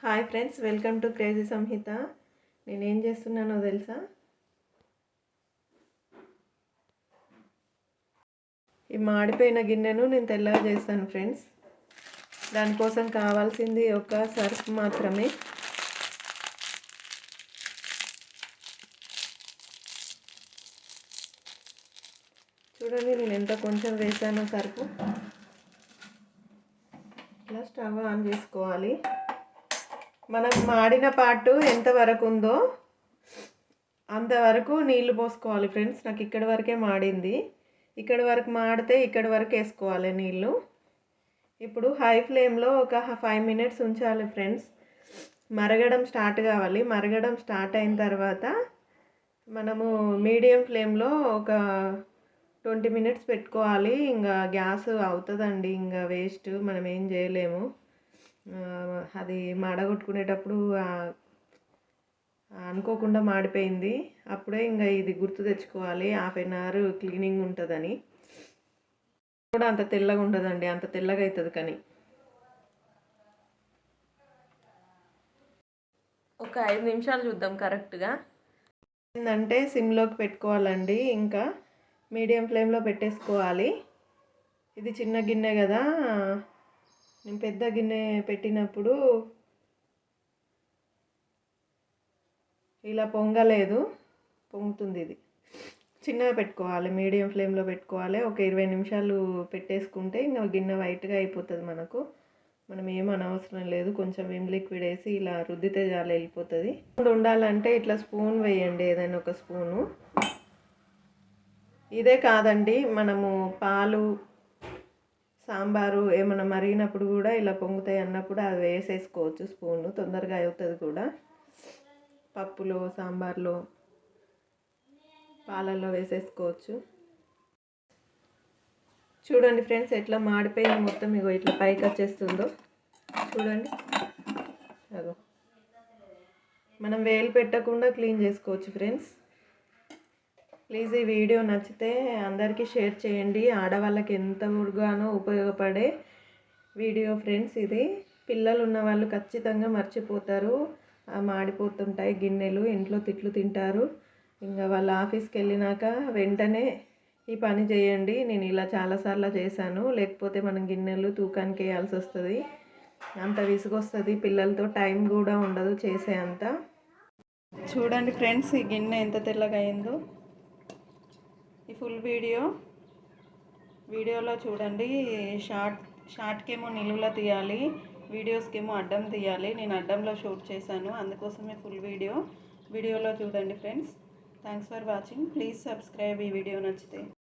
Hi friends, welcome to crazy Samhita. నేనేం చేస్తున్నానో తెలుసా? ఈ మాడిపోయిన గిన్నెను నేను తెల్లగా చేస్తాను ఫ్రెండ్స్. దానికోసం కావాల్సింది ఒక సర్ఫ్ మాత్రమే. చూడండి, నేను ఎంత కొంచెం వేసానో సర్ఫ్. ఇలా స్టవ్ ఆన్ చేసుకోవాలి. మనం మాడిన పార్టు ఎంతవరకు ఉందో అంతవరకు నీళ్లు పోసుకోవాలి ఫ్రెండ్స్. నాకు ఇక్కడి వరకే మాడింది. ఇక్కడి వరకు మాడితే ఇక్కడి వరకు వేసుకోవాలి నీళ్ళు. ఇప్పుడు హై ఫ్లేమ్లో ఒక 5 మినిట్స్ ఉంచాలి ఫ్రెండ్స్. మరగడం స్టార్ట్ కావాలి. మరగడం స్టార్ట్ అయిన తర్వాత మనము మీడియం ఫ్లేమ్లో ఒక 20 మినిట్స్ పెట్టుకోవాలి. ఇంకా గ్యాస్ అవుతుందండి, ఇంకా వేస్ట్, మనం ఏం చేయలేము. అది మాడగొట్టుకునేటప్పుడు అనుకోకుండా మాడిపోయింది. అప్పుడే ఇంకా ఇది గుర్తు తెచ్చుకోవాలి, 1/2 అవర్ క్లీనింగ్ ఉంటుందని. కూడా అంత తెల్లగా ఉండదండి, అంత తెల్లగా అవుతుంది. కానీ ఒక 5 నిమిషాలు చూద్దాం కరెక్ట్గా. ఏంటంటే సిమ్లోకి పెట్టుకోవాలండి, ఇంకా మీడియం ఫ్లేమ్లో పెట్టేసుకోవాలి. ఇది చిన్న గిన్నె కదా, నేను పెద్ద గిన్నె పెట్టినప్పుడు ఇలా పొంగలేదు, పొంగుతుంది. ఇది చిన్నగా పెట్టుకోవాలి, మీడియం ఫ్లేమ్లో పెట్టుకోవాలి. ఒక 20 నిమిషాలు పెట్టేసుకుంటే ఇంకా గిన్నె వైట్గా అయిపోతుంది మనకు. మనం ఏం అనవసరం లేదు, కొంచెం విమ్ లిక్విడ్ వేసి ఇలా రుద్దితే చాలు, వెళ్ళిపోతుంది. ఉండాలంటే ఇట్లా స్పూన్ వేయండి, ఏదైనా ఒక స్పూను. ఇదే కాదండి, మనము పాలు, సాంబారు ఏమైనా మరిగినప్పుడు కూడా ఇలా పొంగుతాయి అన్నప్పుడు అది వేసేసుకోవచ్చు స్పూను, తొందరగా అవుతుంది కూడా. పప్పులో, సాంబార్లో, పాలల్లో వేసేసుకోవచ్చు. చూడండి ఫ్రెండ్స్, ఎట్లా మాడిపోయింది మొత్తం. ఇగో ఇట్లా పైకి వచ్చేస్తుందో చూడండి. అదో మనం వేలు పెట్టకుండా క్లీన్ చేసుకోవచ్చు ఫ్రెండ్స్. ప్లీజ్ ఈ వీడియో నచ్చితే అందరికీ షేర్ చేయండి. ఆడవాళ్ళకి ఎంతగానో ఉపయోగపడే వీడియో ఫ్రెండ్స్ ఇది. పిల్లలు ఉన్న వాళ్ళు ఖచ్చితంగా మర్చిపోతారు. మాడిపోతుంటాయి గిన్నెలు, ఇంట్లో తిట్లు తింటారు. ఇంకా వాళ్ళ ఆఫీస్కి వెళ్ళినాక వెంటనే ఈ పని చేయండి. నేను ఇలా చాలాసార్లు చేశాను. లేకపోతే మనం గిన్నెలు తూకానికి వేయాల్సి వస్తుంది, అంత విసుగొస్తుంది. పిల్లలతో టైం కూడా ఉండదు చేసే అంత. చూడండి ఫ్రెండ్స్, ఈ గిన్నె ఎంత తెల్లగా అయిందో. ఈ ఫుల్ వీడియోలో చూడండి. షార్ట్కేమో నిలువులా తీయాలి, వీడియోస్కేమో అడ్డం తీయాలి. నేను అడ్డంలో షూట్ చేశాను, అందుకోసమే ఫుల్ వీడియోలో చూడండి friends. Thanks for watching. Please subscribe ఈ వీడియో నచ్చితే.